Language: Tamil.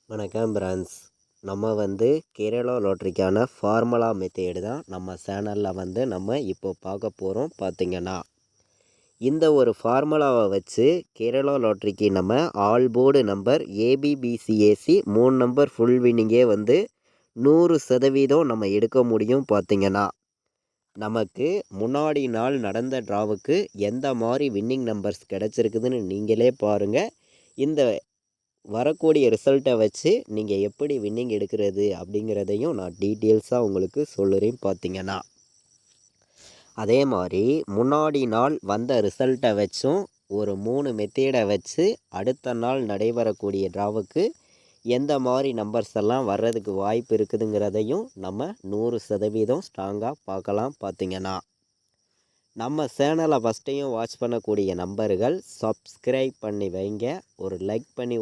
வணக்கம் பிரான்ஸ். நம்ம கேரளா லாட்ரிக்கான ஃபார்முலா மெத்தேடு தான் நம்ம சேனலில் நம்ம இப்போ பார்க்க போகிறோம். பார்த்திங்கன்னா இந்த ஒரு ஃபார்முலாவை வச்சு கேரளா லாட்ரிக்கு நம்ம all board number A B B C A C 3 number full வின்னிங்கே 100% நம்ம எடுக்க முடியும். பார்த்திங்கன்னா நமக்கு முன்னாடி நாள் நடந்த ட்ராவுக்கு எந்த மாதிரி வின்னிங் நம்பர்ஸ் கிடச்சிருக்குதுன்னு நீங்களே பாருங்கள். இந்த வரக்கூடிய ரிசல்ட்டை வச்சு நீங்கள் எப்படி வின்னிங் எடுக்கிறது அப்படிங்கிறதையும் நான் டீட்டெயில்ஸாக உங்களுக்கு சொல்லுறேன். பார்த்திங்கன்னா அதே மாதிரி முன்னாடி நாள் வந்த ரிசல்ட்டை வச்சும் ஒரு 3 மெத்தேடை வச்சு அடுத்த நாள் நடைபெறக்கூடிய ட்ராவுக்கு எந்த மாதிரி நம்பர்ஸ் எல்லாம் வர்றதுக்கு வாய்ப்பு இருக்குதுங்கிறதையும் நம்ம 100% ஸ்ட்ராங்காக பார்க்கலாம். பார்த்திங்கன்னா நம்ம சேனலை ஃபஸ்ட்டையும் வாட்ச் பண்ணக்கூடிய நம்பர்கள் சப்ஸ்கிரைப் பண்ணி வைங்க, ஒரு லைக் பண்ணி